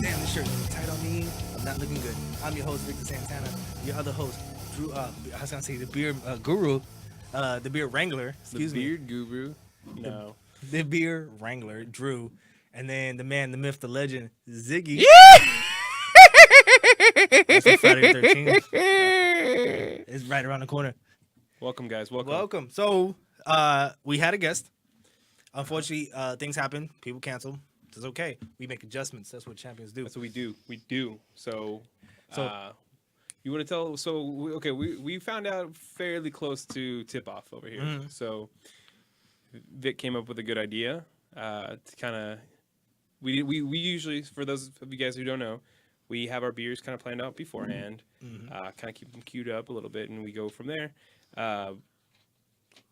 Damn, this shirt is tight on me. I'm not looking good. I'm your host, Victor Santana. Your other host, Drew. I was gonna say the beer guru, the beer wrangler. Excuse the me. beard guru. No. The beer wrangler, Drew, and then the man, the myth, the legend, Ziggy. That's from Friday the 13th. It's right around the corner. Welcome, guys. Welcome. Welcome. So, we had a guest. Unfortunately, things happen. People cancel. It's okay. We make adjustments. That's what champions do. That's what we do. We do. So you want to tell? So, we found out fairly close to tip off over here. Mhm. So, Vic came up with a good idea to kind of. We usually, for those of you guys who don't know, we have our beers kind of planned out beforehand, kind of keep them queued up a little bit, and we go from there.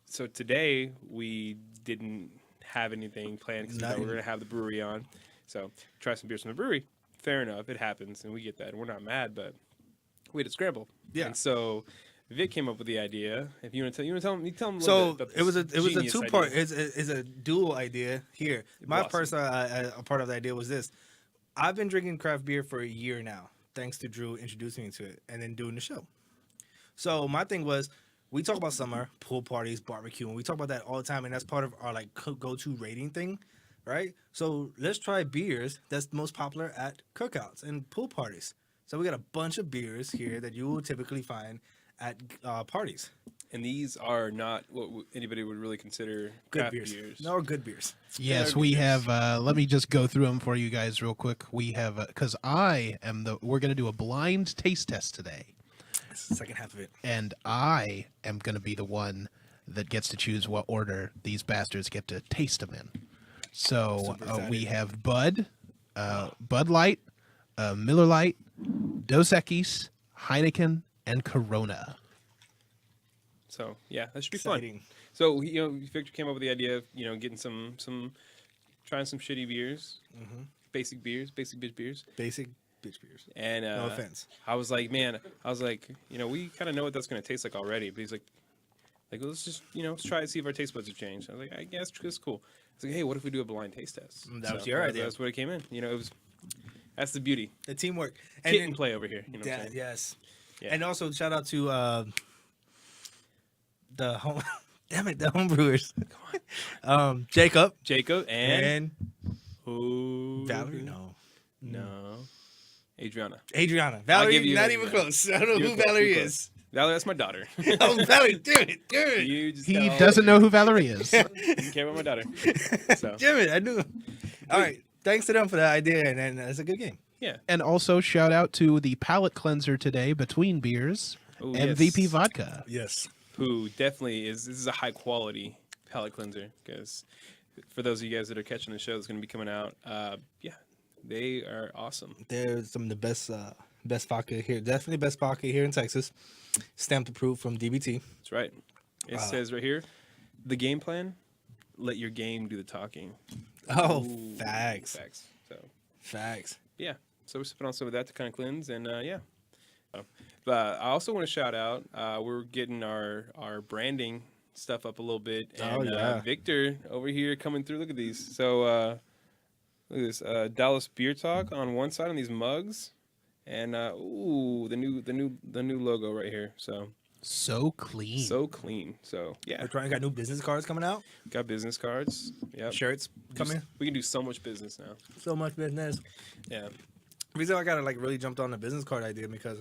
So today we didn't have anything planned because we thought we were going to have the brewery on. So try some beers from the brewery. Fair enough. It happens, and we get that. And we're not mad, but we had to scramble. Yeah. And so Vic came up with the idea. If you want to tell him, a So little bit about it was a genius two-part. idea. It's a dual idea here. My Awesome. personal a part of the idea was this. I've been drinking craft beer for a year now, thanks to Drew introducing me to it and then doing the show. So my thing was, we talk about summer, pool parties, barbecue, and we talk about that all the time, and that's part of our like go-to rating thing, right? So let's try beers that's most popular at cookouts and pool parties. So we got a bunch of beers here that you will typically find at parties. And these are not what anybody would really consider Good craft beers. No, good beers. Yes, Yeah, we beers. have. Let me just go through them for you guys real quick. We have because we're going to do a blind taste test today, That's the second half of it. and I am going to be the one that gets to choose what order these bastards get to taste them in. So Super we excited. have Bud Light, Miller Lite, Dos Equis, Heineken, and Corona. So yeah, that should be Exciting. fun. So Victor came up with the idea of getting some trying some shitty beers, basic beers, basic bitch beers, Basic bitch beers. and No offense. I was like, we kind of know what that's gonna taste like already. But he's like, well, let's just let's try it, see if our taste buds have changed. I was like, I guess that's cool. I was like, hey, what if we do a blind taste test? That was your idea. That's what it came in. It was. That's the beauty. The teamwork. Kit and play over here. You know what I'm Yeah, saying? yes. Yeah. And also shout out to the home damn it, the homebrewers. Jacob Jacob and and Valerie. No. Adriana. Adriana. give Valerie, you not Adriana. even close. I don't know You're who close, Valerie you're is. Valerie, that's my daughter. Oh, Valerie, damn it. You just He tell- doesn't know who Valerie is. Didn't care about my daughter. So Damn it, I knew. All right. Thanks to them for that idea, and then it's a good game. yeah. And also shout out to the palate cleanser today between beers, Ooh, MVP yes. Vodka. Yes. Who definitely is. This is a high quality palate cleanser because for those of you guys that are catching the show that's going to be coming out, yeah, they are awesome. They're some of the best vodka here. Definitely best vodka here in Texas. Stamped approved from DBT. That's right. It says right here, the game plan. Let your game do the talking. Oh, Ooh, facts. Facts. So Facts. yeah, so we're sipping on some of that to kind of cleanse, and yeah. But I also want to shout out. We're getting our branding stuff up a little bit, and yeah. Victor over here coming through. Look at these. So look at this Dallas Beer Talk on one side on these mugs, and ooh, the new logo right here. So clean. So clean. So yeah, We're trying. Got new business cards coming out. got business cards. Yep. Shirts coming. We can do so much business now. So much business. Yeah. The reason I got really jumped on the business card idea because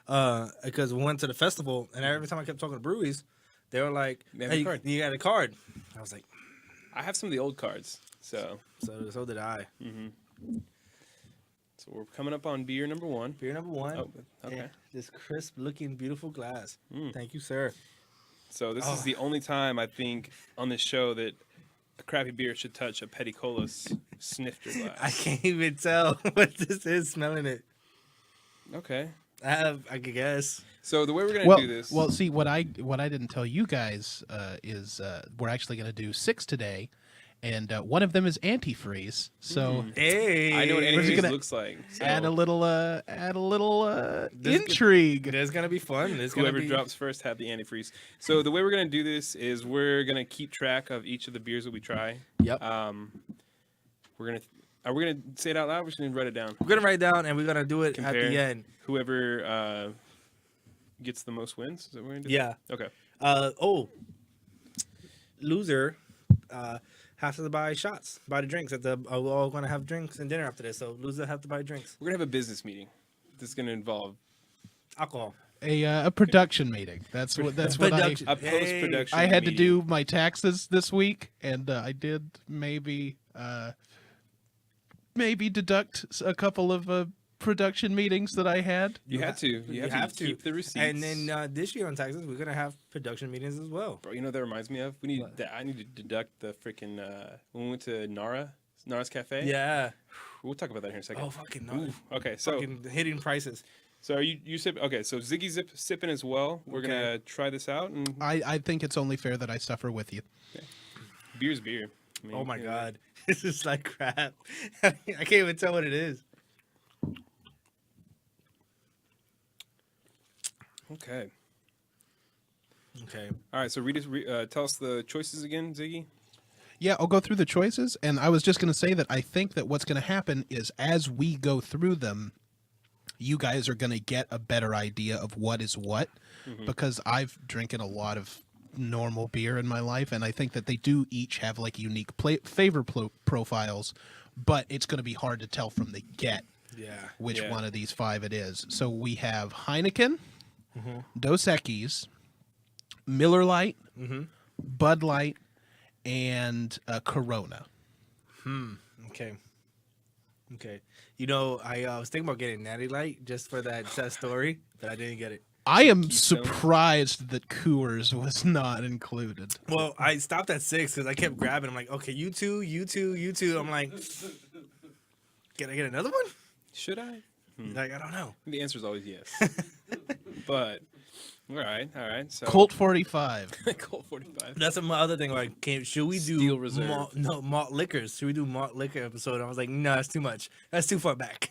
we went to the festival, and every time I kept talking to breweries, they were like, They have "Hey, a card." you got a card?" I was like, I have some of the old cards. So "So did I." so we're coming up on beer number 1. Beer number 1. Oh, okay. And this crisp looking, beautiful glass. Mm. Thank you, sir. So this is the only time I think on this show that a crappy beer should touch a Petty Cola's snifter glass. I can't even tell what this is smelling it. Okay. I could guess. So the way we're gonna do this. Well, see what I didn't tell you guys is we're actually going to do 6 today, and one of them is antifreeze. So Hey, I know what We're just antifreeze gonna looks like. So add a little This- intrigue. It is gonna be fun. It's whoever gonna be drops first have the antifreeze. So the way we're gonna do this is we're gonna keep track of each of the beers that we try. Yep. We're gonna Are we gonna say it out loud? We're just gonna write it down. We're gonna write it down and we're gonna do it at Compare. the end. Whoever gets the most wins. Is that what we're gonna do? Yeah. Okay. Loser has to buy the drinks at the. We're all gonna have drinks and dinner after this, so loser have to buy drinks. We're gonna have a business meeting. This is gonna involve Alcohol. A production meeting. That's what Production. a post-production. I had to meeting. do my taxes this week, and I did maybe deduct a couple of production meetings that I had. You had to. You have to keep the receipts. And then this year on taxes, we're gonna have production meetings as well. Bro, you know what that reminds me of? I need to deduct the freaking when we went to Nara's Cafe. Yeah. We'll talk about that here in a second. Oh fucking no. Okay, so Fucking hitting prices. so are you sipping? Okay, so Ziggy sipping as well. We're gonna try this out, and I think it's only fair that I suffer with you. beer's beer. I mean, Oh my you know, god, this is like crap. I can't even tell what it is. Okay. Okay. All right. So tell us the choices again, Ziggy. Yeah, I'll go through the choices, and I was just going to say that I think that what's going to happen is as we go through them, you guys are going to get a better idea of what is what, because I've drinking a lot of normal beer in my life, and I think that they do each have like unique flavor profiles, but it's going to be hard to tell from the get Yeah. which Yeah. one of these five it is. So we have Heineken, Dos Equis, Miller Lite, Bud Light, and Corona. Okay. Okay. You know, I was thinking about getting Natty Light just for that story, but I didn't get it. I am Keystone. surprised that Coors was not included. Well, I stopped at 6 because I kept grabbing. I'm like, okay, you two. I'm like, can I get another one? Should I? Like, I don't know. The answer is always yes. But all right. So Colt 45. Colt 45. That's my other thing. Like, should we do Steel Reserve. malt liquors? Should we do malt liquor episode? I was like, no, that's too much. That's too far back.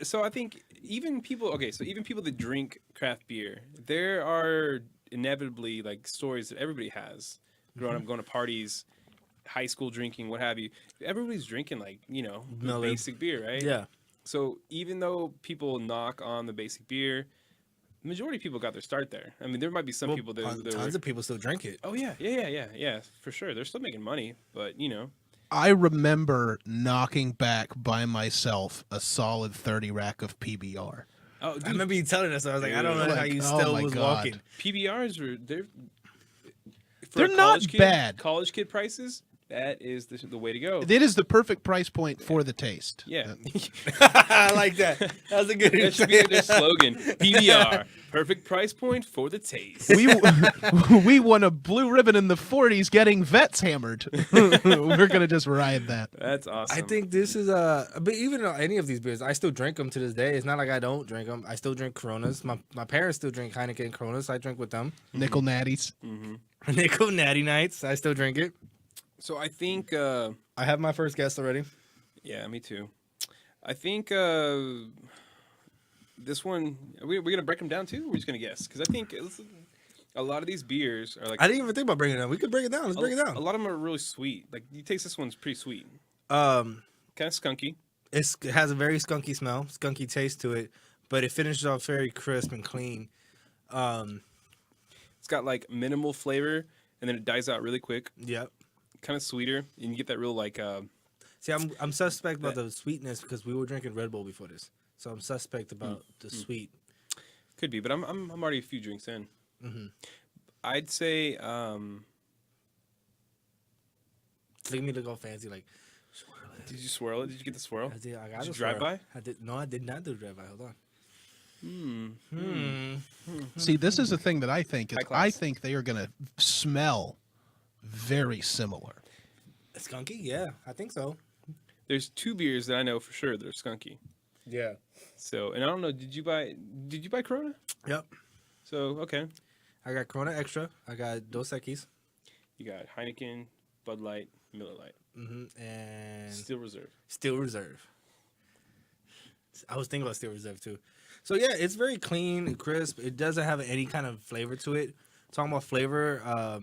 So I think even people that drink craft beer, there are inevitably like stories that everybody has growing up, going to parties, high school drinking, what have you. Everybody's drinking like, Miller. basic beer, right? Yeah. So even though people knock on the basic beer, the majority of people got their start there. I mean, there might be some people that tons of people still drink it. Oh yeah, for sure. They're still making money, but I remember knocking back by myself a solid 30 rack of PBR. Oh, dude, I remember you telling us. I was like, I don't know Like, how you oh still my was God. walking. PBRs they're They're not bad. College kid prices. That is the way to go. It is the perfect price point for the taste. Yeah, I like that. That was a good. that should be their slogan. PBR, perfect price point for the taste. We won a blue ribbon in the 40s getting vets hammered. We're going to just ride that. That's awesome. I think this is but even any of these beers, I still drink them to this day. It's not like I don't drink them. I still drink Coronas. My parents still drink Heineken and Coronas. So I drink with them. Nickel natties. Nickel Natty Nights. I still drink it. so. I think. I have my first guest already. Yeah, me too. I think this one. We're gonna break them down too. We're just gonna guess because I think a lot of these beers are like. I didn't even think about bringing it down. We could break it down. Let's break it A down. lot of them are really sweet. Like you taste this one's pretty sweet. Kind Kind of skunky. it has a very skunky smell, skunky taste to it, but it finishes off very crisp and clean. It's got like minimal flavor, and then it dies out really quick. Yep. Kind of sweeter, and you get that real like. See, I'm suspect about the sweetness because we were drinking Red Bull before this, so I'm suspect about the sweet. Could be, but I'm already a few drinks in. I'd say Look at me to go fancy like. did you swirl it? Did you get the swirl? I did. I got Did you a drive swirl. by? I did. No, I did not do drive by. Hold on. See, this is the thing that I think is High class. I think they are going to smell very similar. Skunky? Yeah, I think so. There's two beers that I know for sure that are skunky. Yeah. So, and I don't know, did you buy Corona? Yep. So, okay. I got Corona Extra. I got Dos Equis. You got Heineken, Bud Light, Miller Lite, And Steel Reserve. Steel Reserve. I was thinking about Steel Reserve too. So yeah, it's very clean and crisp. It doesn't have any kind of flavor to it. Talking about flavor,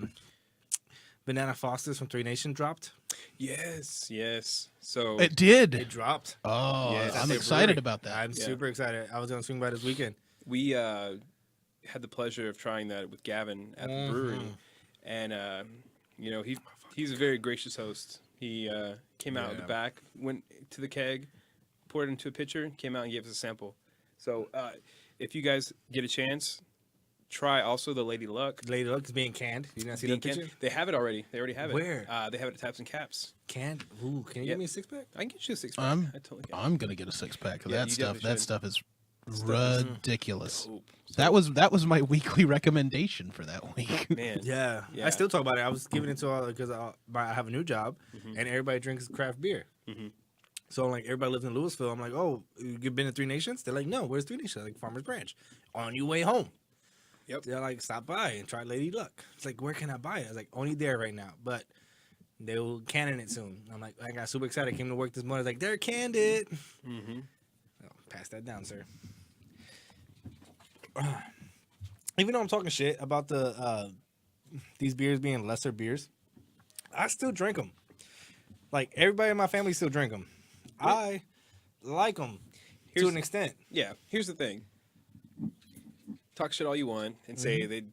Banana Fosters from Three Nation dropped. Yes, yes. So It did. It dropped. Oh, Yes. I'm At their excited brewery. about that. I'm Yeah. super excited. I was gonna swing by this weekend. we had the pleasure of trying that with Gavin at the brewery, and he's a very gracious host. He came out of the Yeah. back, went to the keg, poured it into a pitcher, came out and gave us a sample. So if you guys get a chance, try also the Lady Luck. Lady Luck is being canned. You didn't see Bean that picture? can. They have it already. They already have it. Where? They have it at Taps and Caps. Canned. Ooh, can you Yep. give me a 6-pack? I can get you a 6-pack. I'm I totally can. I'm gonna get a 6-pack of Yeah, that you stuff. definitely That should. stuff is Stuff is ridiculous. Dope. That was my weekly recommendation for that week. Man. Yeah. Yeah. I still talk about it. I was giving it to all because I have a new job, and everybody drinks craft beer. So like everybody lives in Louisville. I'm like, oh, you've been to Three Nations? They're like, no, where's Three Nations? Like Farmers Branch. On your way home. Yep. They're like, stop by and try Lady Luck. It's like, where can I buy it? I was like, only there right now, but they will cannon it soon. I'm like, I got super excited. I came to work this morning. I was like, they're canned it. Mm-hmm. Oh, pass that down, sir. Even though I'm talking shit about the these beers being lesser beers, I still drink them. Like everybody in my family still drink them. I like them to Here's- an extent. Yeah. Here's the thing. Talk shit all you want and say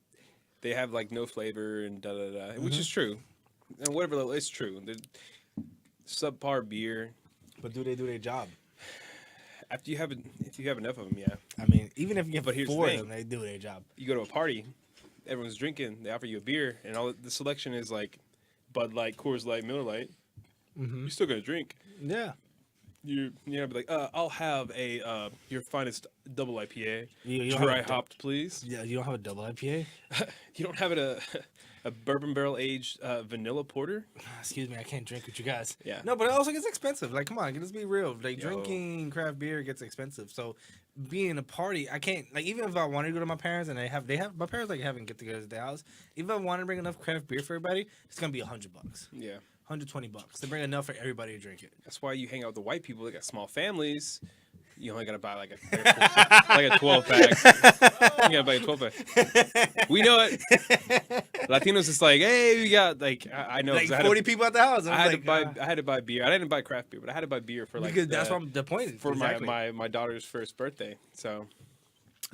they have like no flavor and da da da, which is true, and whatever level it's true. They're subpar beer. But do they do their job? If you have enough of them, yeah. I mean, even if you get But here's the 4 of thing. them, they do their job. You go to a party, everyone's drinking, they offer you a beer, and all the selection is like Bud Light, Coors Light, Miller Light. You're still gonna drink. Yeah. You're be like, I'll have a your finest double IPA, You don't dry have a hopped, please. Yeah, you don't have a double IPA? You don't have it a bourbon barrel aged vanilla porter? Excuse me, I can't drink with you guys. Yeah. No, but it also gets expensive. Like, come on, let's be real. Like, Yo. drinking craft beer gets expensive. So, being a party, I can't. Like, even if I wanted to go to my parents and they have my parents like having get-togethers at their house. Even if I want to bring enough craft beer for everybody, it's gonna be $100, Yeah. $120 to bring enough for everybody to drink it. That's why you hang out with the white people that got small families. You only gotta buy like a 12 pack. You gotta buy a 12 pack. We know it. Latinos is like, hey, we got like I know Like 'cause I had 40 people at the house. I had to like, buy I had to buy beer. I didn't buy craft beer, but I had to buy beer for like because that's what the point. for exactly. my daughter's first birthday. So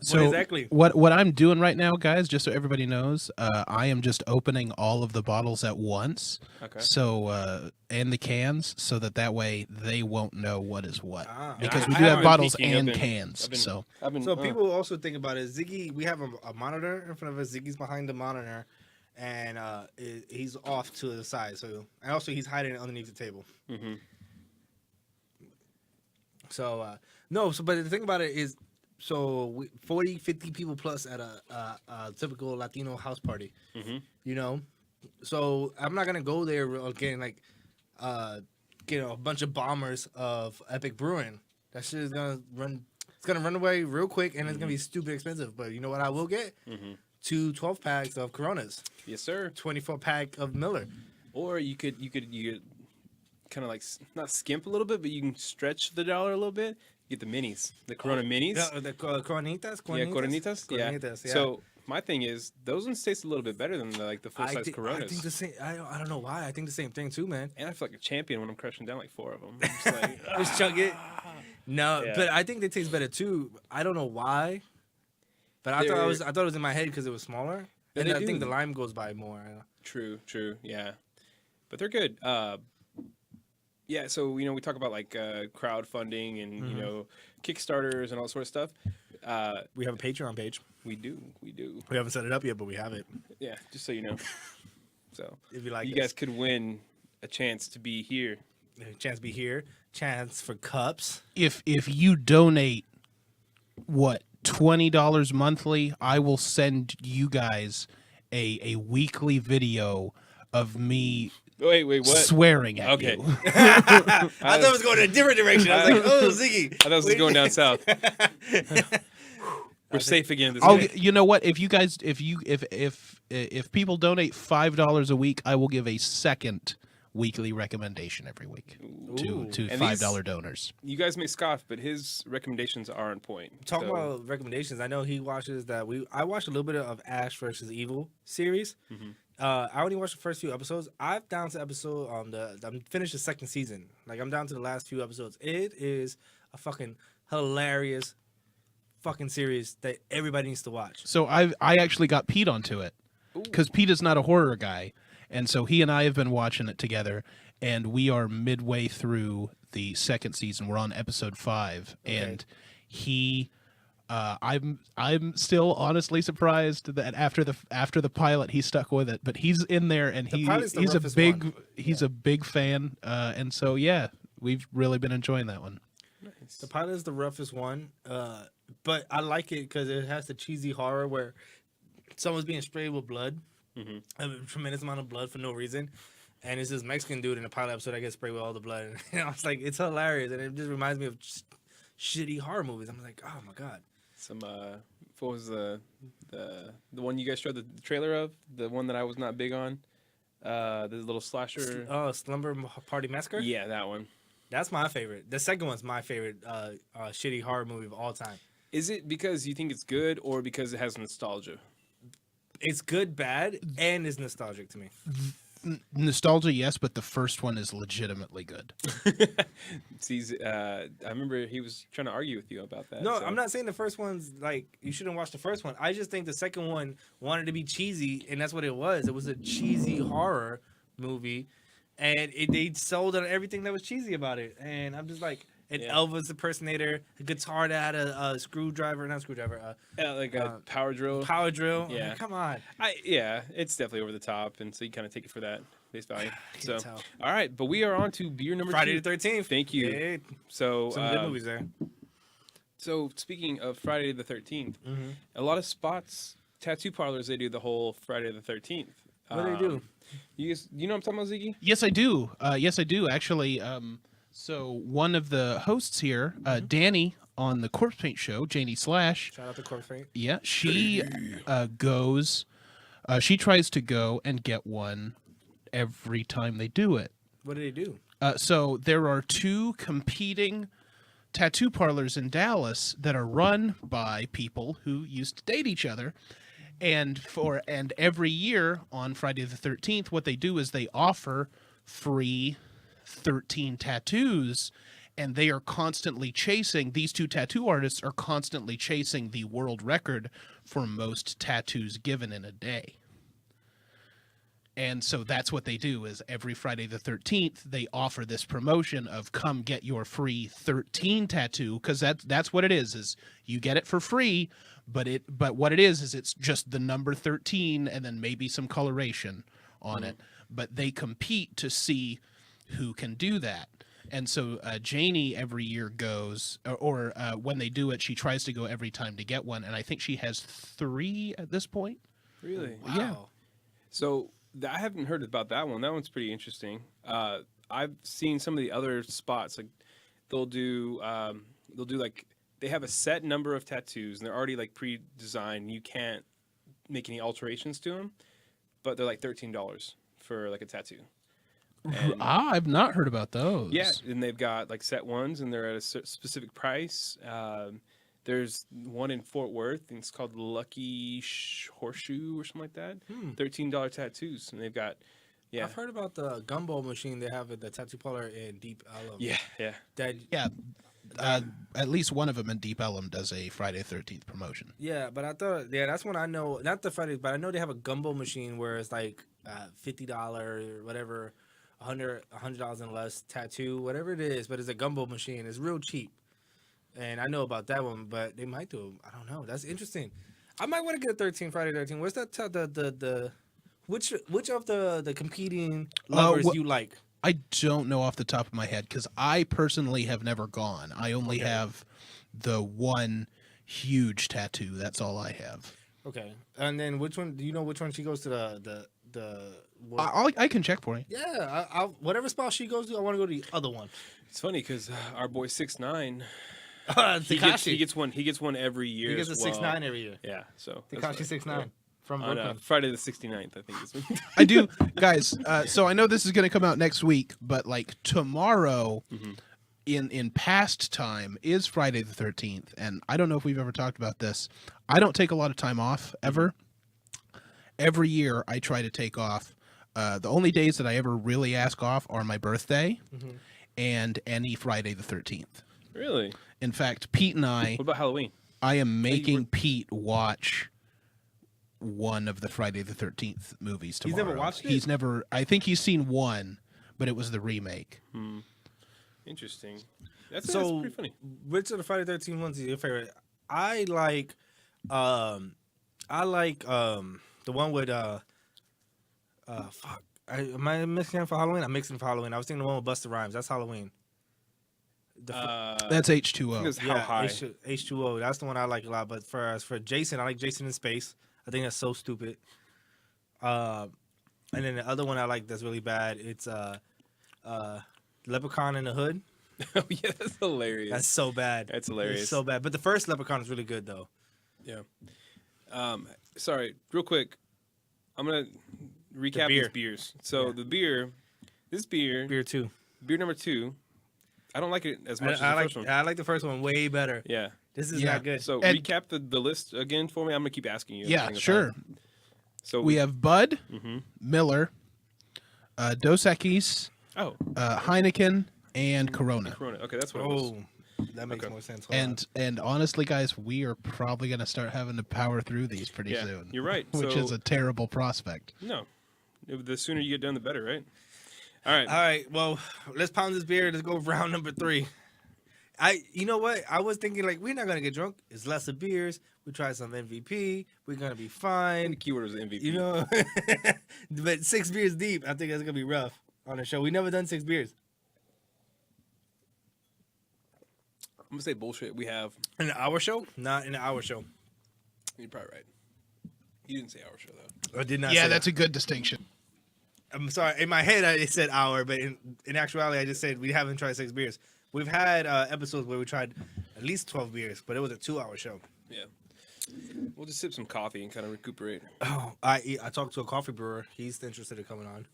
So exactly. what I'm doing right now, guys, just so everybody knows, I am just opening all of the bottles at once. okay. So and the cans, so that way they won't know what is what, Ah. because I- we I do haven't have been bottles peeking. I've and been- cans. I've been- So I've been So people also think about it. Ziggy, we have a monitor in front of us. Ziggy's behind the monitor, and he's off to the side. So, and also he's hiding it underneath the table. Mhm. So no. So, but the thing about it is, so 40, 50 people plus at a typical Latino house party. Mhm. You know, so I'm not gonna go there again. Like, get a bunch of bombers of Epic Brewing. That shit is gonna run. It's gonna run away real quick, and it's gonna be stupid expensive. But you know what I will get? Mhm. 2 12 packs of Coronas, Yes, sir. 24 pack of Miller. Or you could kind of like not skimp a little bit, but you can stretch the dollar a little bit. Get the minis, the Corona minis. The Coronitas. Yeah, Coronitas. Yeah. Coronitas, yeah. So my thing is, those ones taste a little bit better than the full size I Coronas. think the same. I don't know why. I think the same thing too, man. And I feel like a champion when I'm crushing down like 4 of them. I'm just like, Just chug it. No, Yeah. but I think they taste better too. I don't know why, but I thought it was in my head because it was smaller. Yeah, And they I think do. the lime goes by more. True, yeah. But they're good. Yeah, so we talk about like crowdfunding and Mm-hmm. Kickstarters and all sort of stuff. We have a Patreon page. We do. We haven't set it up yet, but we have it. Yeah, just so you know. So If you like, you us. guys could win a chance to be here. Chance to be here. Chance for cups. if you donate what $20 monthly, I will send you guys a weekly video of me Wait, what? swearing at Okay. you. I thought it was going in a different direction. I was like, oh, Ziggy. I thought this was going down south. We're safe again this week. You know what? If you guys, if people donate $5 a week, I will give a second weekly recommendation every week to And $5 donors. You guys may scoff, but his recommendations are on point. Talking So, about recommendations, I know he watches that. I watched a little bit of Ash versus Evil series. I only watched the first few episodes. I'm down to episode I'm finished the second season. Like I'm down to the last few episodes. It is a fucking hilarious fucking series that everybody needs to watch. So I actually got Pete onto it because Pete is not a horror guy, and so he and I have been watching it together, and we are midway through the second season. We're on episode 5, and he. I'm still honestly surprised that after the pilot he stuck with it, but he's in there and pilot's the he's a roughest big one. a big fan, and so yeah, we've really been enjoying that one. Nice. The pilot is the roughest one, but I like it because it has the cheesy horror where someone's being sprayed with blood, a tremendous amount of blood for no reason, and it's this Mexican dude in the pilot episode that gets sprayed with all the blood. And I was like, it's hilarious, and it just reminds me of just shitty horror movies. I'm like, oh my god. Some what was the one you guys showed the trailer of? The one that I was not big on. The little slasher. Oh, Slumber Party Massacre? Yeah, that one. That's my favorite. The second one's my favorite shitty horror movie of all time. Is it because you think it's good or because it has nostalgia? It's good, bad, and it's nostalgic to me. Nostalgia, yes, but the first one is legitimately good. See, I remember he was trying to argue with you about that. No, so. I'm not saying the first one's like you shouldn't watch the first one. I just think the second one wanted to be cheesy, and that's what it was. It was a cheesy horror movie, and they sold on everything that was cheesy about it. And I'm just like, an Elvis impersonator, a guitar that had a screwdriver, not screwdriver, like a power drill. Power drill. Yeah. I mean, come on. It's definitely over the top, and so you kind of take it for that face value. So, tell. all right, but we are on to beer number Friday 2. the 13th. Thank you. Yeah, So, some good movies there. So speaking of Friday the 13th, a lot of spots, tattoo parlors, they do the whole Friday the 13th. What do they do? You know what I'm talking about, Ziggy? Yes, I do. Actually, so one of the hosts here, Danny on the Corpse Paint Show, Janie Slash. Shout out to Corpse Paint. Yeah, she goes. She tries to go and get one every time they do it. What do they do? So there are 2 competing tattoo parlors in Dallas that are run by people who used to date each other. And every year on Friday the 13th, what they do is they offer free 13 tattoos, and they are constantly chasing, these 2 tattoo artists are constantly chasing the world record for most tattoos given in a day. And so that's what they do, is every Friday the 13th, they offer this promotion of come get your free 13 tattoo, because that's what it is you get it for free, but what it is it's just the number 13 and then maybe some coloration on it. But they compete to see who can do that. And so Janie every year goes, or when they do it, she tries to go every time to get one, and I think she has 3 at this point. Really? Wow. Yeah. So I haven't heard about that one. That one's pretty interesting. I've seen some of the other spots, like they'll do like they have a set number of tattoos and they're already like pre-designed. You can't make any alterations to them, but they're like $13 for like a tattoo. And, I've not heard about those. yeah, and they've got like set ones, and they're at a specific price. There's one in Fort Worth, and it's called Lucky Horseshoe or something like that. $13 tattoos, and they've got, yeah. I've heard about the gumbo machine they have at the tattoo parlor in Deep Ellum. Yeah. Yeah. At least one of them in Deep Ellum does a Friday 13th promotion. Yeah, but I thought, that's one I know, not the Fridays, but I know they have a gumbo machine where it's like $50 or whatever, $100 and less tattoo, whatever it is, but it's a gumbo machine. It's real cheap. And I know about that one, but they might do. I don't know. That's interesting. I might want to get a 13 Friday 13. Where's that? Which of the competing lovers you like? I don't know off the top of my head because I personally have never gone. I only have the one huge tattoo. That's all I have. Okay. And then which one? Do you know which one she goes to the I can check for you. Yeah, whatever spot she goes to, I want to go to the other one. It's funny because our boy 6ix9ine, Tekashi. he gets one every year. He gets a as well. 6ix9ine every year. Yeah, so Tekashi 6ix9ine from on Brooklyn. Friday the 69th, I think is. I do, guys. So I know this is going to come out next week, but like tomorrow, in past time is Friday the 13th, and I don't know if we've ever talked about this. I don't take a lot of time off ever, every year I try to take off. The only days that I ever really ask off are my birthday and any Friday the 13th. Really? In fact, Pete and I What about Halloween? I am making Pete watch one of the Friday the 13th movies He's tomorrow. never watched it? He's never. I think he's seen one, but it was the remake. Interesting. That's So, pretty funny. which of the Friday the 13th ones is your favorite? I like the one with fuck. Am I mixing it for Halloween? I'm mixing it for Halloween. I was thinking the one with Busta Rhymes. That's Halloween. That's I think H2O. it was How High. H2O. That's the one I like a lot. But for Jason, I like Jason in Space. I think that's so stupid. And then the other one I like that's really bad. It's Leprechaun in the Hood. Oh yeah, that's hilarious. That's so bad. That's hilarious. It's so bad. But the first Leprechaun is really good though. Yeah. Sorry, real quick. I'm gonna recap beer. these beers. So this beer Beer 2. number 2. I don't like it as much as the I first one. like the first one way better. Yeah. This is Yeah. not good. So And- recap the list again for me. I'm gonna keep asking you. Yeah, everything sure. about it. So We have Bud, Mhm. Miller, Dos Equis, Oh, Heineken, and Corona. Corona. Okay, that's what it was. That makes Okay. more sense. Hold on. And honestly, guys, we are probably going to start having to power through these pretty Yeah, soon. you're right. Which So- is a terrible prospect. No, the sooner you get done, the better, right? All right. All right, well, let's pound this beer. Let's go round number 3. You know what? I was thinking like we're not gonna get drunk. It's less of beers. We try some MVP. We're gonna be And the fine. keyword was MVP. You know, but 6 beers deep, I think that's gonna be rough on the show. We never done 6 beers I'm gonna say bullshit. We have. in an hour show. Not in an hour show. You're probably right. You didn't say our show though. I did not. Yeah, say that's that. a good distinction. I'm sorry. In my head, I said hour, but in actuality, I just said we haven't tried 6 beers. We've had episodes where we tried at least 12 beers, but it was a 2-hour show. Yeah. We'll just sip some coffee and kind of recuperate. Oh, I talked to a coffee brewer. He's interested in coming on.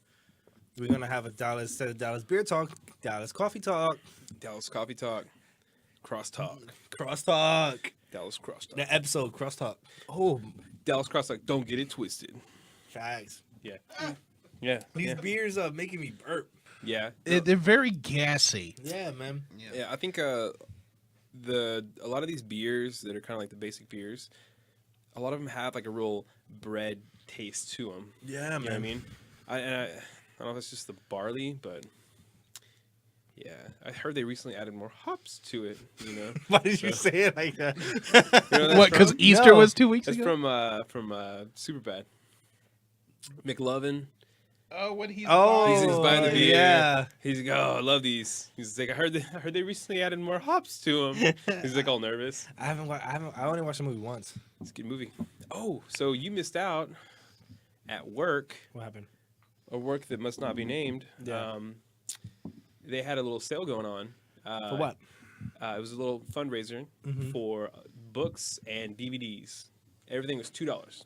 We're gonna have a Dallas beer talk, Dallas coffee talk, Dallas Coffee Talk. Cross Talk. crosstalk. Dallas Cross Talk. The episode crosstalk. Oh, Dallas Cross Talk. Don't get it twisted. facts. Yeah. Yeah. These Yeah. beers are making me burp. Yeah. They're very gassy. Yeah, man. Yeah, I think a lot of these beers that are kind of like the basic beers, a lot of them have like a real bread taste to them. Yeah, You know what I man. mean? I don't know if it's just the barley, but yeah, I heard they recently added more hops to it. You know, Why did you say it like that? You know that's What? Because from? Easter No. was 2 weeks That's ago. from Superbad. McLovin. Oh, when he's He's buying the beer. yeah. He's like, oh, I love these. He's like, I heard they recently added more hops to them. He's like all nervous. I only watched the movie once. It's a good movie. Oh, so you missed out at work, What happened? a work that must not be named. Yeah. They had a little sale going on. For what? It was a little fundraiser for books and DVDs. Everything was $2.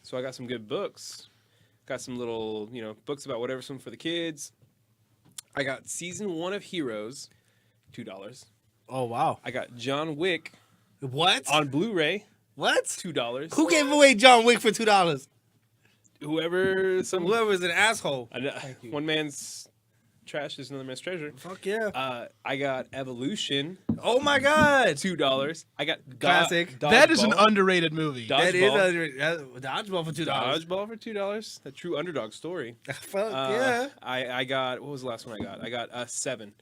So I got some good books. Got some little, books about whatever, some for the kids. I got season 1 of Heroes, $2. Oh wow. I got John Wick What? on Blu-ray, What? $2. Who gave away John Wick for $2? Whoever, Whoever's an asshole. you. One man's trash is another man's treasure. Fuck yeah. I got Evolution, Oh my god. $2. I got Classic. That is an Dodgeball. underrated movie. That is Dodgeball. Dodgeball for $2. Dodgeball for $2. A true underdog story. Fuck yeah. I got, what was the last one I got? I got Seven.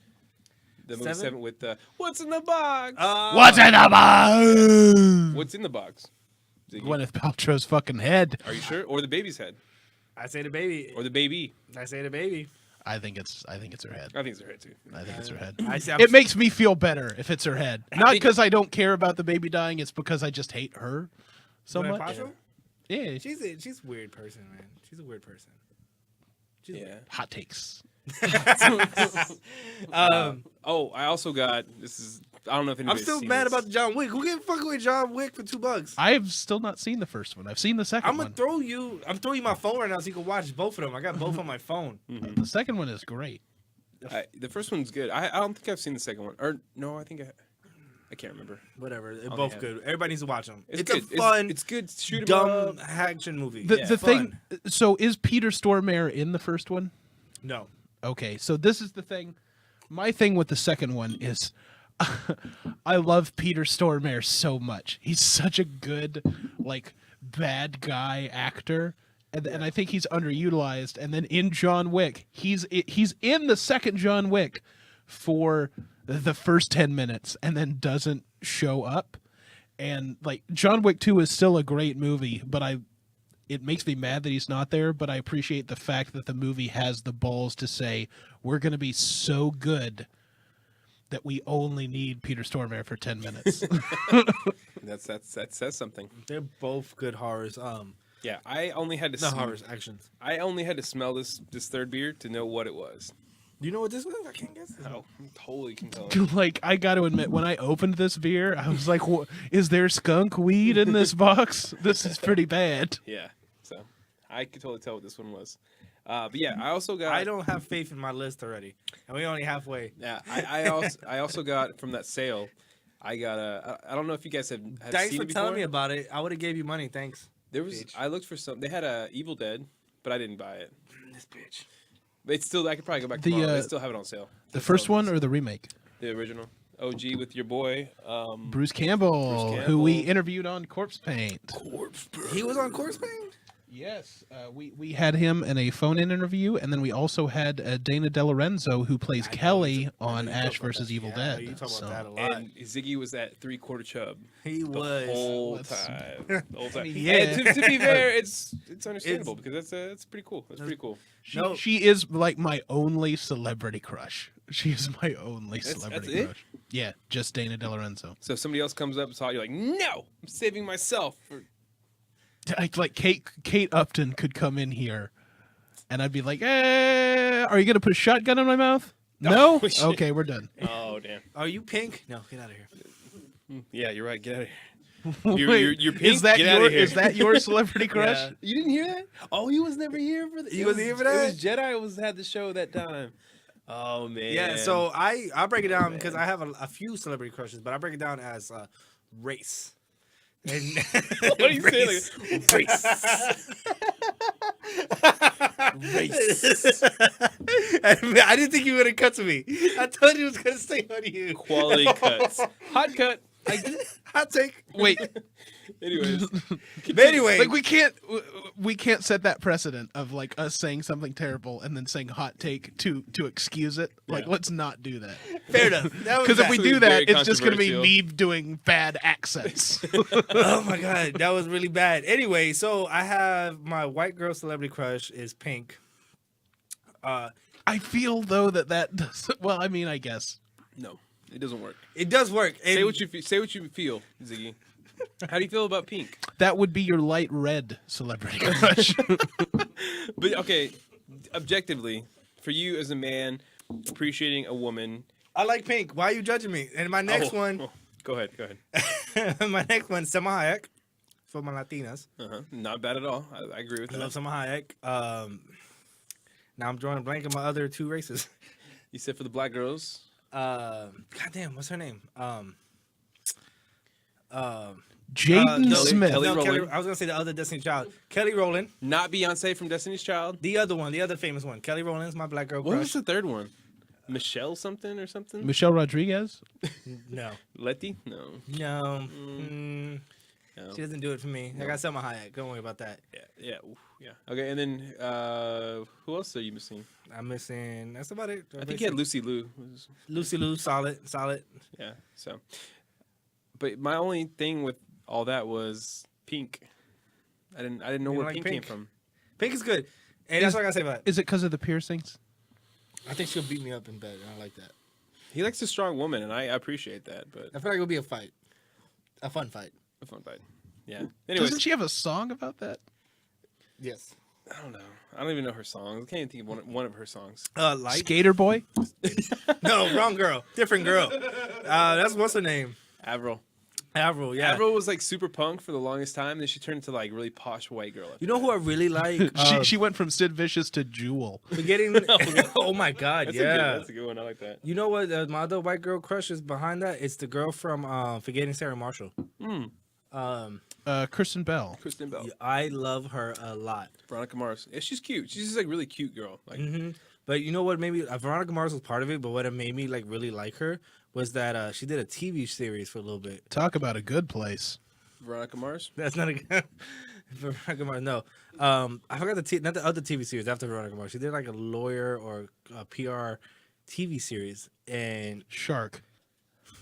The movie Seven? Seven with What's in the Box? What's in the box? What's in the box? Ziggy? Gwyneth Paltrow's fucking head. Are you sure? Or the baby's head? I say the baby. Or the baby? I say the baby. I think it's her head. I think it's her head too. I think it's her head. I say It makes me feel better if it's her head. Not think- because I don't care about the baby dying. It's because I just hate her so Gwyneth much. Paltrow? Yeah. She's a weird person, man. She's a weird person. She's Yeah. Hot takes. Oh, I also got, I don't know if I'm anybody's still seen mad this. about the John Wick. Who gave fuck away John Wick for $2? I've still not seen the first one. I've seen the 2nd I'm one. gonna throw you my phone right now so you can watch both of them. I got both on my phone. The second one is great. The first one's good. I don't think I've seen the second one. Or, no, I think I can't remember. Whatever. They're All both they good. Everybody needs to watch them. It's good. a fun, It's good. Shoot 'em dumb up. action movie. The It's thing. fun. So is Peter Stormare in the first one? No. Okay, so this is the thing. My thing with the second one is I love Peter Stormare so much. He's such a good, like, bad guy actor. And I think he's underutilized. And then in John Wick, he's in the second John Wick for the first 10 minutes and then doesn't show up. And like John Wick 2 is still a great movie, but it makes me mad that he's not there, but I appreciate the fact that the movie has the balls to say we're going to be so good that we only need Peter Stormare for 10 minutes. That says something. They're both good horrors. Yeah, I only had to Not horrors, actions. I only had to smell this third beer to know what it was. Do you know what this was? I can't guess. Oh, totally can tell. Like, I got to admit, when I opened this beer, I was like, is there skunk weed in this box? This is pretty bad. Yeah, so I could totally tell what this one was. But yeah, I also got. I don't have faith in my list already, and we only halfway. Yeah, I also got from that sale. I got a. I don't know if you guys have Thanks seen for it before. telling me about it. I would have gave you money. Thanks. There was. Bitch. I looked for some. They had a Evil Dead, but I didn't buy it. This bitch. But it's still. I could probably go back The, tomorrow. They still have it on sale. The first one or the remake? The original OG with your boy. Bruce Campbell, who we interviewed on Corpse Paint. He was on Corpse Paint? Yes, we had him in a phone-in interview, and then we also had Dana DeLorenzo, who plays Kelly on Ash vs. Evil Dead. You talk So- about that a lot. And Ziggy was that 3/4 chub. He The was. whole Let's- time. The whole time. Yeah. And to be fair, it's understandable because that's pretty cool. That's pretty cool. No. She is like my only celebrity crush. She is my only celebrity that's it? crush. Yeah, just Dana DeLorenzo. So if somebody else comes up and saw you're like, no, I'm saving myself. Like Kate Upton could come in here, and I'd be like, are you gonna put a shotgun in my mouth? No. Oh, shit. Okay, we're done. Oh damn. Are you pink? No, get out of here. Yeah, you're right. Get out of here. Wait, You're pink. Is that Get outta your here. is that your celebrity crush? Yeah. You didn't hear that? Oh, he was never here for that. He wasn't here for that? It was Jedi had the show that time. Oh man. Yeah, so I break it down because I have a few celebrity crushes, but I break it down as race. And what are you saying? race. Like, race. Race. I didn't think you were gonna cut to me. I told you it was gonna stay on you. Quality cuts. Hot cut. Hot take. Wait, Anyways. But anyway, like we can't set that precedent of like us saying something terrible and then saying hot take to excuse it. Like, Yeah. let's not do that. fair enough. That was Because if we bad. do Very that, it's just going to be controversial. me doing bad accents. Oh my god, that was really bad. Anyway, so I have my white girl celebrity crush is Pink. I feel though that does well. I mean, I guess No, it doesn't work. It does work. Say what you feel, Ziggy. How do you feel about Pink? that would be your light red celebrity crush. But okay, objectively, for you as a man appreciating a woman. I like Pink. Why are you judging me? And my next one, Go ahead. Go ahead. my next one, Selma Hayek for my Latinas. Not bad at all. I agree with I love that. Selma Hayek. Now I'm drawing a blank on my other two races. You said for the black girls. God damn, what's her name? Jaden no, Smith. Kelly no, Rowland. I was gonna say the other Destiny Child, Kelly Rowland. Not Beyonce from Destiny's Child. The other one, the other famous one, Kelly Rowland's my black girl What was crush. the third one? Michelle something or something? Michelle Rodriguez. No, Letty? No. no, No. she doesn't do it for me. I got Selma Hayek. Don't worry about that. Yeah. Oof, yeah. Okay, and then who else are you missing? I'm missing. That's about it. I think you had Lucy Liu. Lucy Liu, solid. Yeah. So, but my only thing with all that was Pink. I didn't know You where like Pink Pink? came from. Pink is good, and that's what I gotta say about it. Is it because of the piercings? I think she'll beat me up in bed, and I like that. He likes a strong woman, and I appreciate that. But I feel like it'll be a fight, a fun fight. a fun fight. Yeah. Anyways, Doesn't she have a song about that? Yes. I don't know. I don't even know her songs. I can't even think of one of her songs. Light. Skater Boy. No, wrong girl. Different girl. What's her name? Avril. Avril, yeah. Avril was like super punk for the longest time. Then she turned into like really posh white girl. You know who I really like? She went from Sid Vicious to Jewel. Forgetting. Oh my God, That's a good one. I like that. You know what? My other white girl crush is behind that. It's the girl from Forgetting Sarah Marshall. Kristen Bell. Kristen Bell. I love her a lot. Veronica Mars. Yeah, she's cute. She's just like really cute girl. Like But you know what made me Veronica Mars was part of it, but what it made me like really like her was that she did a TV series for a little bit. Talk about a good place. Veronica Mars. That's not a Veronica Mars. No, I forgot not the other TV series after Veronica Mars. She did like a lawyer or a PR TV series and Shark.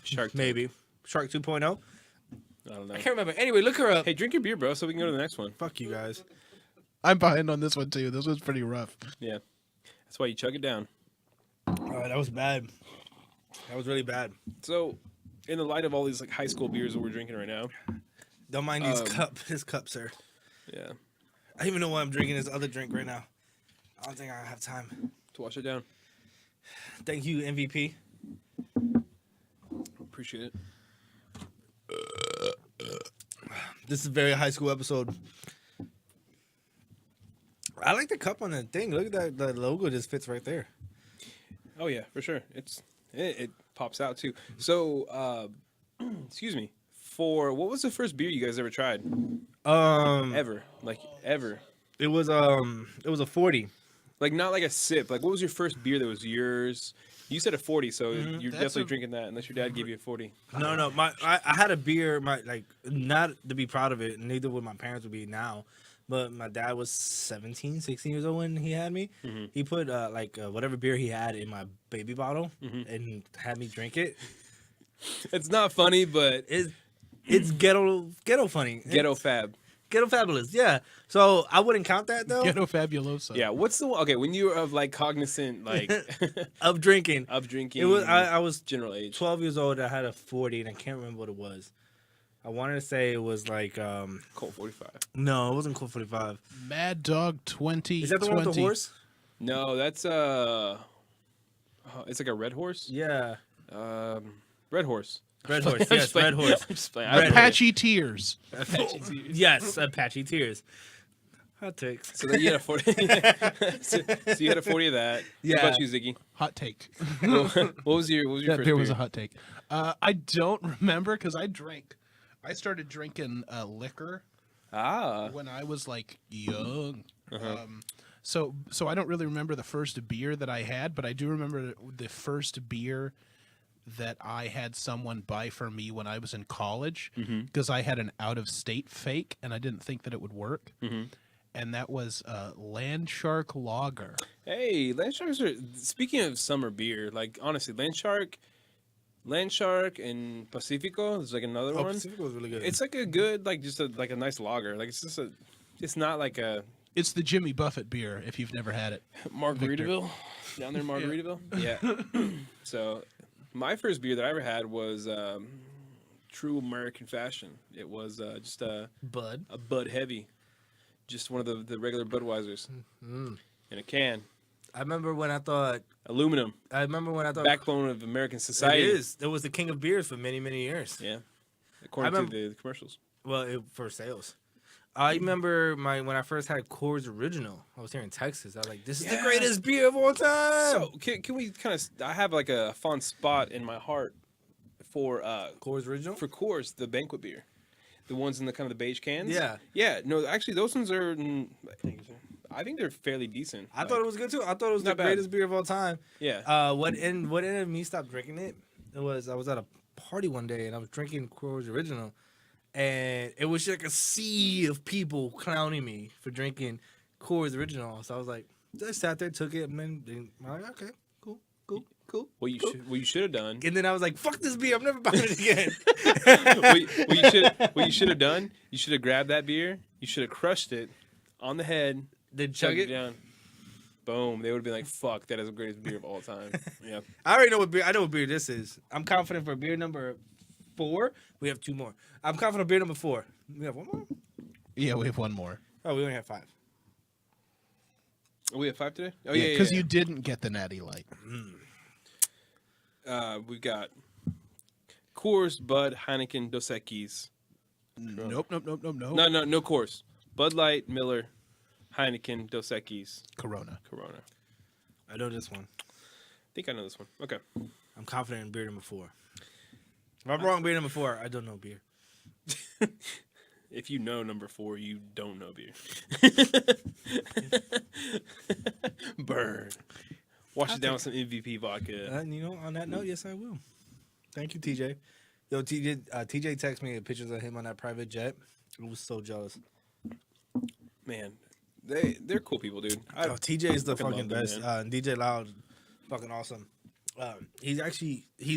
Shark. maybe Shark 2.0. I don't know. I can't remember. Anyway, look her up. Hey, drink your beer, bro, so we can go to the next one. Fuck you guys. I'm behind on this one too. This was pretty rough. Yeah. That's why you chug it down. That was bad. That was really bad. So, in the light of all these like high school beers that we're drinking right now, Don't mind his cup, sir. yeah, I don't even know why I'm drinking this other drink right now. I don't think I have time. to wash it down. Thank you, MVP. Appreciate it. This is a very high school episode. I like the cup on the thing. Look at that. The logo just fits right there. Oh yeah, for sure. It pops out too. So, excuse me. For what was the first beer you guys ever tried? Ever? It was a 40. Like not like a sip. Like what was your first beer that was yours? You said a 40, so you're definitely drinking that unless your dad gave you a 40. No. I had a beer. Not to be proud of it. Neither would my parents would be now. But my dad was 17, 16 years old when he had me. Mm-hmm. He put whatever beer he had in my baby bottle and had me drink it. It's not funny, but It's ghetto funny. ghetto It's fab. ghetto fabulous. Yeah. So I wouldn't count that though. Ghetto Fabuloso. Yeah. What's the one? Okay, when you were of like cognizant like Of drinking. of drinking. It was I was general age. 12 years old. I had a 40 and I can't remember what it was. I wanted to say it was like Colt 45. no, it wasn't Colt 45. Mad Dog 20. Is that the one with the horse? No, that's it's like a red horse. Yeah. Red horse. Red horse. I'm Yes, just playing. red horse. I'm just playing. Red Apache Tears. Yes, Apache Tears. Hot takes. So then you had a 40. so you had a 40 of that. Yeah. What about you, Ziggy? Hot take. What was your That first beer was beer? a hot take. I don't remember because I started drinking liquor when I was like young. So I don't really remember the first beer that I had, but I do remember the first beer that I had someone buy for me when I was in college because I had an out-of-state fake and I didn't think that it would work. And that was Land Shark Lager. Hey, Land Sharks are. Speaking of summer beer, like honestly, Land Shark and Pacifico is like another one. Pacifico was really good. It's like a good, like just a nice lager. Like it's not like a It's the Jimmy Buffett beer if you've never had it. Margaritaville down there in Margaritaville. Yeah. So my first beer that I ever had was true American fashion. It was just a Bud Heavy, just one of the regular Budweisers in a can. I remember when I thought Aluminum, backbone of American society. It is. It was the king of beers for many, many years. Yeah, according to the commercials. Well, for sales. I remember when I first had Coors Original. I was here in Texas. I was like, "This is the greatest beer of all time." So can we kind of? I have like a fond spot in my heart for Coors Original. for Coors, the banquet beer, the ones in the kind of the beige cans. Yeah. Yeah. No, actually, those ones are. I think they're fairly decent. I thought it was good too. I thought it was the Not bad. greatest beer of all time. Yeah. What ended me stop drinking it was I was at a party one day and I was drinking Coors Original, and it was like a sea of people clowning me for drinking Coors Original. So I was like, I sat there, took it, and then I'm like, okay, cool. What you should have done. And then I was like, fuck this beer, I'm never buying it again. what you should have done. You should have grabbed that beer. You should have crushed it on the head. Then chug it down. Boom. They would have been like, fuck, that is the greatest beer of all time. Yeah. I already know what beer. I know what beer this is. I'm confident for beer number 4. We have 2 more. I'm confident beer number 4. We have 1 more. Yeah, we have one more. Oh, we only have 5. Oh, we have 5 today. Oh Yeah, yeah, because yeah. you didn't get the Natty Light. We've got Coors, Bud, Heineken, Dos Equis. Nope. No Coors. Bud Light, Miller, Heineken, Dos Equis, Corona. Corona. I know this one. I think I know this one. Okay. I'm confident in beer number 4. If I'm wrong, beer number 4, I don't know beer. If you know number 4, you don't know beer. Burn. Wash it down with some MVP vodka. And on that note, yes, I will. Thank you, TJ. Yo, TJ texted me pictures of him on that private jet. I was so jealous. Man, they're cool people, dude. TJ is the fucking love them, best. DJ Loud, fucking awesome. He's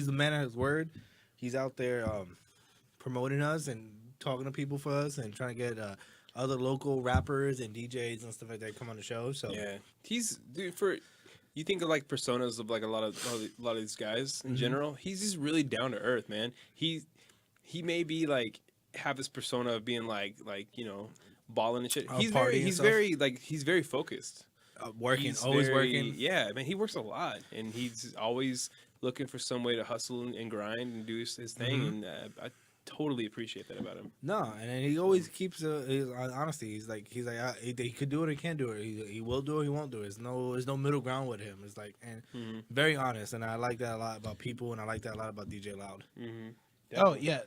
the man of his word. He's out there promoting us and talking to people for us and trying to get other local rappers and DJs and stuff like that come on the show. So yeah, you think of like personas of like a lot of these guys in general. He's just really down to earth, man. He may be like have this persona of being like balling and shit. He's very focused. Working, always working. Yeah, man, he works a lot, and he's always looking for some way to hustle and grind and do his thing. And I totally appreciate that about him. No, and then he always keeps his honesty. He's like he could do it or he can't do it. He will do it, he won't do it. There's no middle ground with him. It's like very honest, and I like that a lot about people, and I like that a lot about DJ Loud. Oh yeah,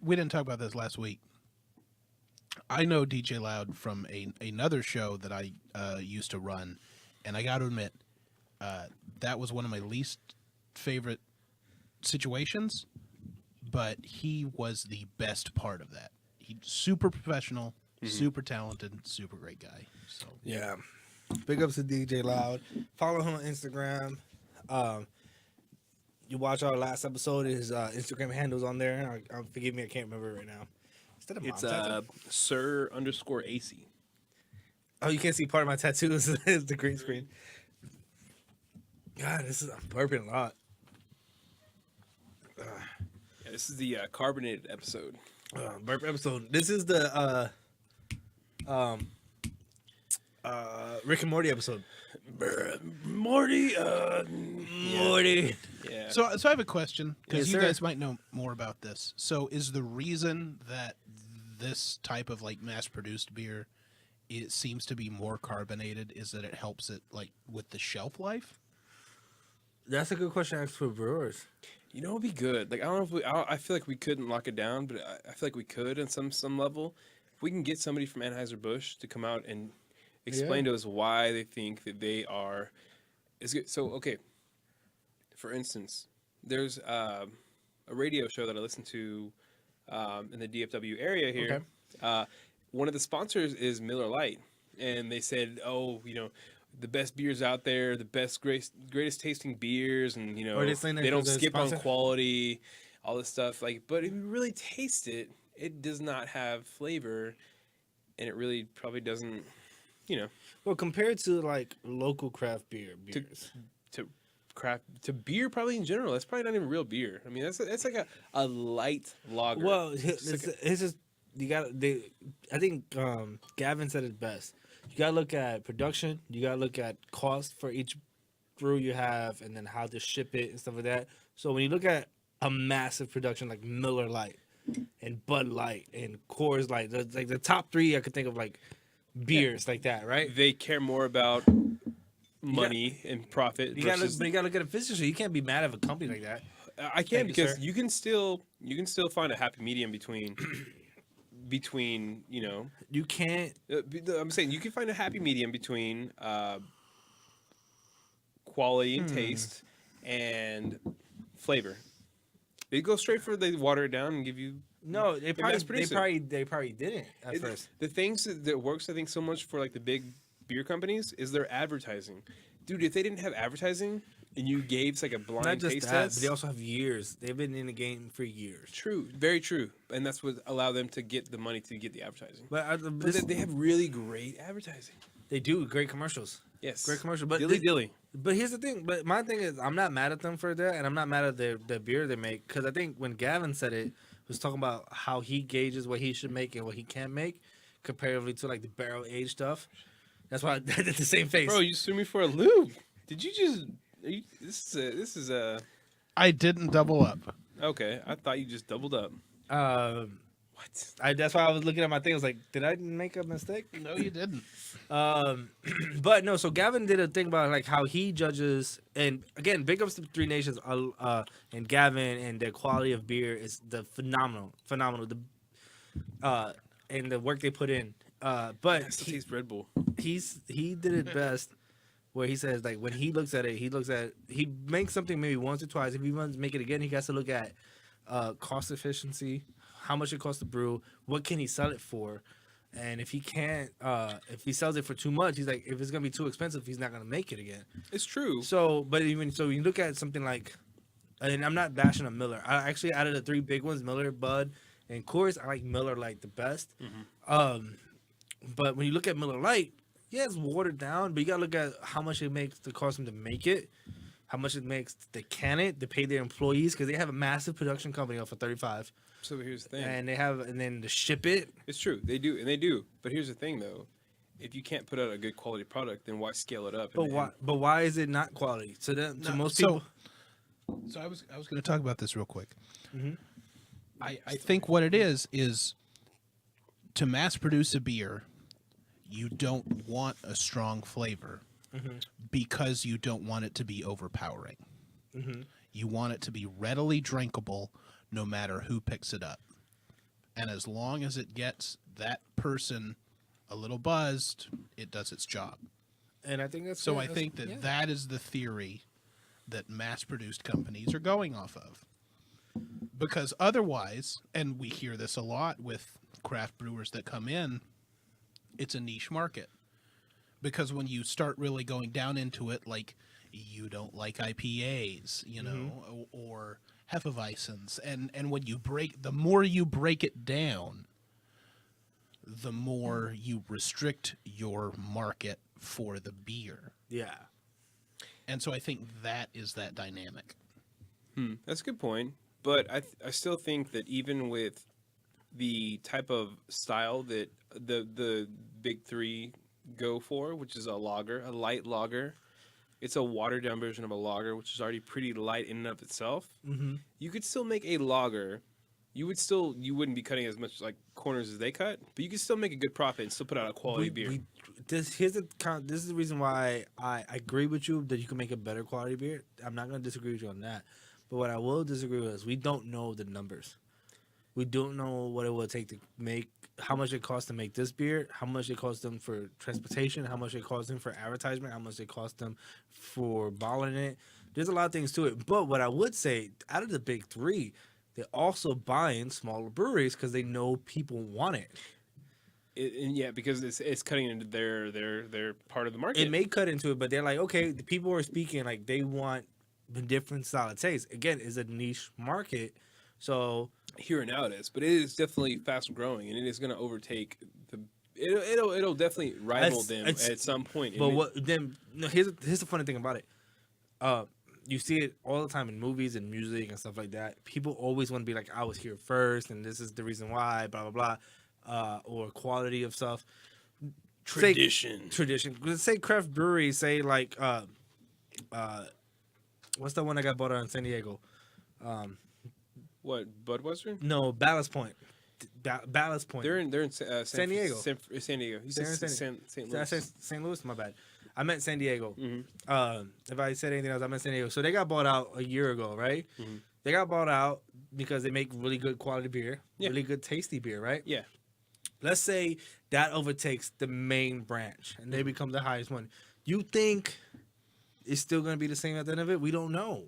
we didn't talk about this last week. I know DJ Loud from another show that I used to run, and I got to admit, that was one of my least favorite situations, but he was the best part of that. He's super professional, super talented, super great guy. So yeah, big ups to DJ Loud. Follow him on Instagram. You watch our last episode. His Instagram handle's on there. Forgive me, I can't remember it right now. It's Sir_AC. Oh, you can't see part of my tattoos. It's the green screen. God, I'm burping a lot. Yeah, this is the carbonated episode. Burp episode. This is the Rick and Morty episode. Morty. Morty. Yeah. So I have a question, because Yes, you sir. guys might know more about this. So is the reason that this type of like mass-produced beer, it seems to be more carbonated, is that it helps it like with the shelf life? That's a good question to ask for brewers. You know, it'd be good. Like I don't know if I feel like we couldn't lock it down, but I feel like we could on some level. If we can get somebody from Anheuser-Busch to come out and explain to us why they think that they are is good. So okay, for instance, there's a radio show that I listen to in the DFW area here. Okay. One of the sponsors is Miller Lite, and they said, the best beers out there, the greatest tasting beers, and Are they saying that they don't 'cause they're skip on sponsored? quality, all this stuff. Like, but if you really taste it, it does not have flavor, and it really probably doesn't, Well, compared to like local craft beers. to beer probably in general. That's probably not even real beer. I mean, that's like a light lager. Well, it's just you got. I think Gavin said it best. You gotta look at production. You gotta look at cost for each brew you have, and then how to ship it and stuff like that. So when you look at a massive production like Miller Lite and Bud Light and Coors Light, like the top 3 I could think of like beers like that, right? They care more about money and profit. You gotta look at it physically. You can't be mad at a company like that. I can, Thank you, because sir. you can still find a happy medium between You can't. I'm saying you can find a happy medium between quality and taste and flavor. They go straight for, they water it down and give you. No, they probably mass-produce it. they probably didn't at first. The things that works, I think, so much for like the big beer companies is their advertising. Dude, if they didn't have advertising and you gave like a blind Not just taste that, test, but they also have years. They've been in the game for years. true, very true, and that's what allowed them to get the money to get the advertising. But They have really great advertising. they do great commercials. Yes, Great commercial. But dilly. But here's the thing. But my thing is, I'm not mad at them for that, and I'm not mad at the beer they make, because I think when Gavin said it, he was talking about how he gauges what he should make and what he can't make, comparatively to like the barrel aged stuff. That's why I did the same face. Bro, you threw me for a loop. Did you just? This is a. I didn't double up. Okay, I thought you just doubled up. What? That's why I was looking at my thing. I was like, did I make a mistake? No, you didn't. But no. So Gavin did a thing about like how he judges, and again, big ups to Three Nations, and Gavin, and their quality of beer is phenomenal. And the work they put in. But I still taste Red Bull. he did it best. Where he says like when he looks at it, he makes something maybe once or twice. If he wants to make it again, he has to look at cost efficiency, how much it costs to brew, what can he sell it for, and if he can't, if he sells it for too much, he's like, if it's gonna be too expensive, he's not gonna make it again. It's true. So, but even so, you look at something like, and I'm not bashing on Miller. I actually out of the three big ones, Miller, Bud, and Coors, I like Miller Lite the best. But when you look at Miller Lite, yeah, it's watered down, but you gotta look at how much it makes to cost them to make it, how much it makes to can it, to pay their employees, because they have a massive production company off of 35, So here's the thing. and then to ship it. It's true. They do. But here's the thing, though. If you can't put out a good quality product, then why scale it up? But why is it not quality? To them, to most people. So I was going to talk about this real quick. Mhm. I think what it is to mass produce a beer, you don't want a strong flavor because you don't want it to be overpowering. You want it to be readily drinkable no matter who picks it up. And as long as it gets that person a little buzzed, it does its job. And I think that's So I think that is the theory that mass-produced companies are going off of. Because otherwise, and we hear this a lot with craft brewers that come in, it's a niche market. Because when you start really going down into it, like you don't like IPAs, you know, or Hefeweizens, and when you the more you break it down, the more you restrict your market for the beer. Yeah. And so I think that is that dynamic. That's a good point. But I still think that even with the type of style that the big three go for, which is a lager, a light lager, it's a watered down version of a lager, which is already pretty light in and of itself. You could still make a lager. You wouldn't be cutting as much like corners as they cut, but you could still make a good profit and still put out a quality beer. This is the reason why I agree with you that you can make a better quality beer. I'm not going to disagree with you on that. But what I will disagree with is we don't know the numbers. We don't know what it will take to make, how much it costs to make this beer, how much it costs them for transportation, how much it costs them for advertisement, how much it costs them for bottling it. There's a lot of things to it. But what I would say, out of the big three, they're also buying smaller breweries because they know people want it. Yeah, because it's cutting into their part of the market. It may cut into it, but they're like, okay, the people are speaking like they want a different style of taste. Again, it's a niche market, so here and now it is, but it is definitely fast growing, and it is going to overtake it'll definitely rival them at some point. But here's the funny thing about it. You see it all the time in movies and music and stuff like that. People always want to be like, I was here first, and this is the reason why, blah blah blah, or quality of stuff. Tradition. Let's say craft breweries, say like what's the one that got bought out in San Diego? What, Budweiser? No, Ballast Point. Ballast Point. They're in San Diego. San Diego. You said St. Did I say St. Louis? My bad. I meant San Diego. Mm-hmm. If I said anything else, I meant San Diego. So they got bought out a year ago, right? Mm-hmm. They got bought out because they make really good quality beer, really good tasty beer, right? Yeah. Let's say that overtakes the main branch and they become the highest one. You think it's still going to be the same at the end of it? We don't know.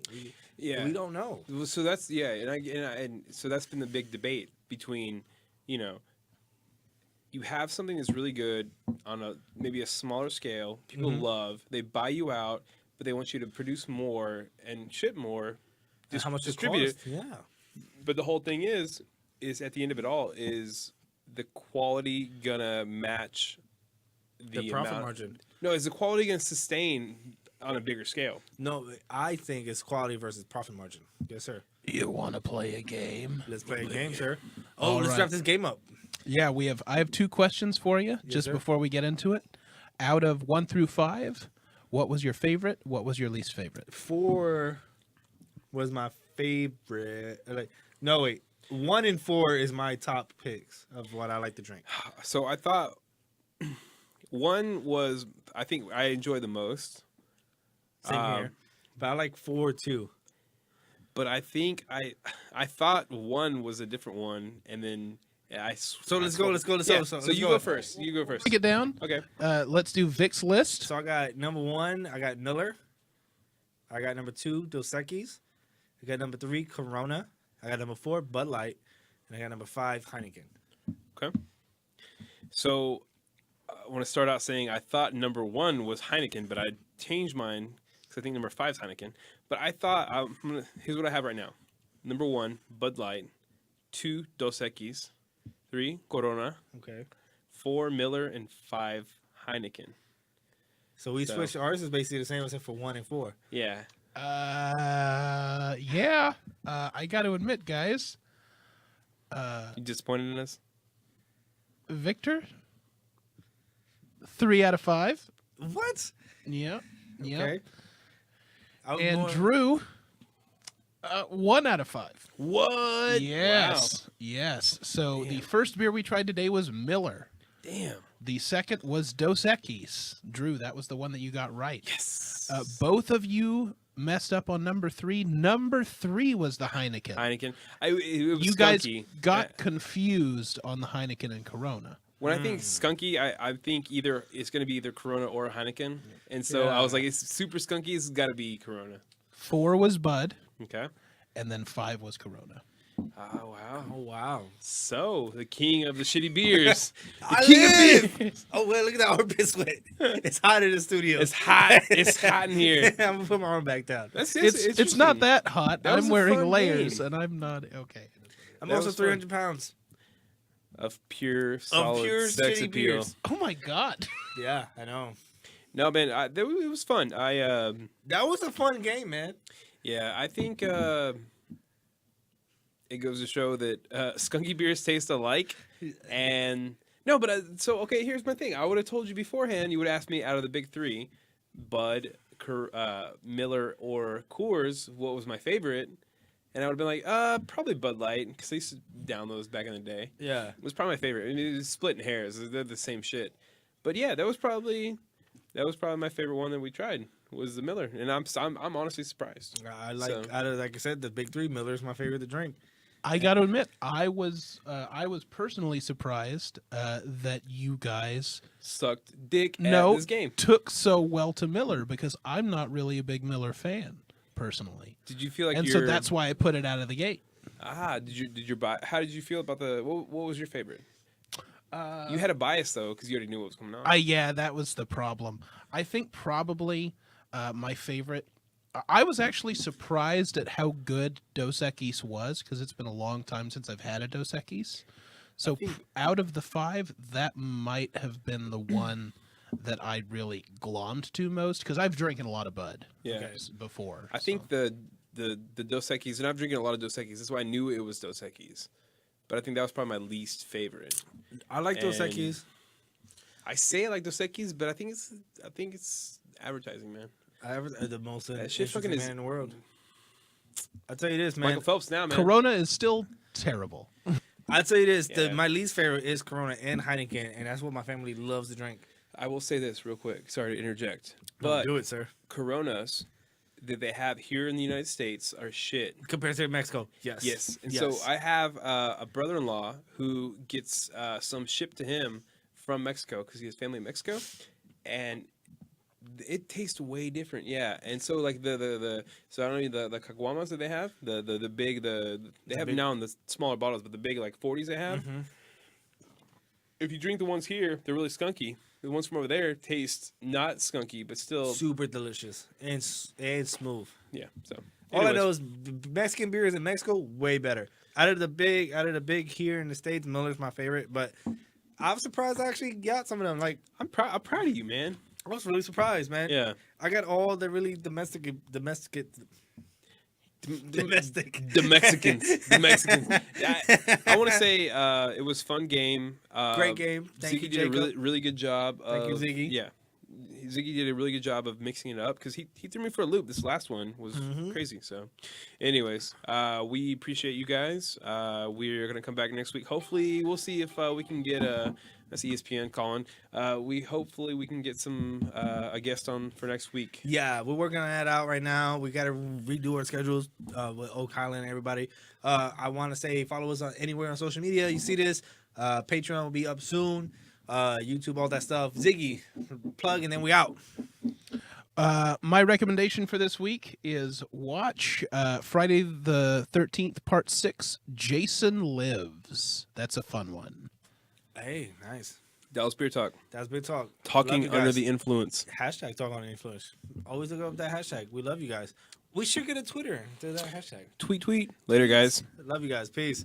We don't know. So that's and so that's been the big debate between, you have something that's really good on maybe a smaller scale. People love. They buy you out, but they want you to produce more and ship more. How much distribute it costs? Yeah. But the whole thing is at the end of it all, is the quality gonna match the profit margin? No, is the quality gonna sustain on a bigger scale? No, I think it's quality versus profit margin. Yes, sir. You want to play a game? Let's play a game, sir. All let's right. wrap this game up. Yeah, I have 2 questions for you just sir. before we get into it. Out of 1 through 5, what was your favorite? What was your least favorite? 4 was my favorite. Like, no, wait. 1 and 4 is my top picks of what I like to drink. So I thought one was, I think I enjoy the most. Same here. But I like 4 too. But I think I thought one was a different one, and then So let's go. So let's you go first. You go first. Break it down. Okay. Let's do Vic's list. So I got number 1. I got Miller. I got number 2, Dos Equis. I got number 3, Corona. I got number 4, Bud Light, and I got number 5, Heineken. Okay. So I want to start out saying I thought number 1 was Heineken, but I changed mine because I think number 5 is Heineken. But I thought here's what I have right now: number 1, Bud Light; 2, Dos Equis; 3, Corona; Okay. 4, Miller; and 5, Heineken. So we switched. Ours is basically the same except for 1 and 4. Yeah. Yeah. I got to admit, guys. You disappointed in us? Victor, 3 out of 5. What? Yeah. Yeah. Okay. I was And more- Drew, 1 out of 5. What? Yes. Yes. So the first beer we tried today was Miller. Wow. Damn. The second was Dos Equis. Drew, that was the one that you got right. Yes. Both of you messed up on number 3. Number 3 was the Heineken. Heineken. It was You guys skunky. got confused on the Heineken and Corona. When I think skunky, I think either it's going to be either Corona or Heineken, and so Yeah. I was like, it's super skunky. It's got to be Corona. 4 was Bud, Okay. and then 5 was Corona. Oh wow. Oh wow! So the king of the shitty beers. I king of live! beers. Oh well, look at that armpit sweat. It's hot in the studio. It's hot. It's hot in here. I'm gonna put my arm back down. That's It's not that hot. That was I'm a wearing fun layers, game. and I'm not okay. I'm That also was fun. 300 pounds of pure solid of pure sex shitty appeal. beers. Oh my god! Yeah, I know. No man, it was fun. That was a fun game, man. Yeah, I think it goes to show that skunky beers taste alike. And no, but so okay. Here's my thing. I would have told you beforehand. You would ask me out of the big 3, Bud, Miller, or Coors, what was my favorite? And I would have been like, probably Bud Light, because I used to down those back in the day. Yeah. It was probably my favorite. I mean, it was splitting hairs. They're the same shit. But yeah, that was probably my favorite one that we tried was the Miller, and I'm honestly surprised. I like So- out of like I said, the big 3. Miller's my favorite to drink. I got to admit, I was personally surprised that you guys Sucked dick at this game. took so well to Miller because I'm not really a big Miller fan personally, Did you feel like and so that's why I put it out of the gate. did you buy? How did you feel about what was your favorite? You had a bias though because you already knew what was coming on. Yeah, that was the problem. I think probably my favorite. I was actually surprised at how good Dos Equis was because it's been a long time since I've had a Dos Equis. So out of the 5, that might have been the one that I really glommed to most because I've drinking a lot of Bud Yeah. before. I think the Dos Equis, and I'm drinking a lot of Dos Equis. That's why I knew it was Dos Equis. But I think that was probably my least favorite. I like those And- Equis. I say I like Dos Equis, but I think it's advertising, man. I have the most That shit fucking interesting is- man in the world. I'll tell you this, man. Michael Phelps now, man. Corona is still terrible. I'll tell you this. Yeah. My least favorite is Corona and Heineken, and that's what my family loves to drink. I will say this real quick. Sorry to interject, but Do it, sir. Coronas that they have here in the United States are shit. Compared to Mexico, yes. Yes, and Yes. so I have a brother-in-law who gets some shipped to him from Mexico because he has family in Mexico, and it tastes way different. Yeah, and so like so I don't know the caguamas that they have the big they have big- now in the smaller bottles, but the big like 40s they have. Mhm. If you drink the ones here, they're really skunky. The ones from over there taste not skunky, but still super delicious and smooth. yeah. So All I anyways. know is Mexican beers in Mexico way better. Out of the big here in the States, Miller's my favorite. But I'm surprised I actually got some of them. Like I'm proud of you, man. I was really surprised, man. Yeah. I got all the really domestic. The Mexicans. I want to say it was a fun game. Great game. Thank Ziggy you, did a Jacob. really good job. Thank you, of- Ziggy. Yeah, Ziggy did a really good job of mixing it up because he threw me for a loop. This last one was crazy. So, anyways, we appreciate you guys. We're gonna come back next week. Hopefully, we'll see if we can get that's ESPN calling. Hopefully we can get a guest on for next week. Yeah, we're working on that out right now. We got to redo our schedules with Oak Highland and everybody. I want to say follow us on anywhere on social media. You see this. Patreon will be up soon. YouTube, all that stuff. Ziggy, plug, and then we out. My recommendation for this week is watch Friday the 13th, Part 6, Jason Lives. That's a fun one. Hey, nice. Dallas Beer Talk. That's big talk. Talking under the influence. Hashtag talk on the influence. Always look up that hashtag. We love you guys. We should get a Twitter to that hashtag. Tweet. Later, guys. Love you guys. Peace.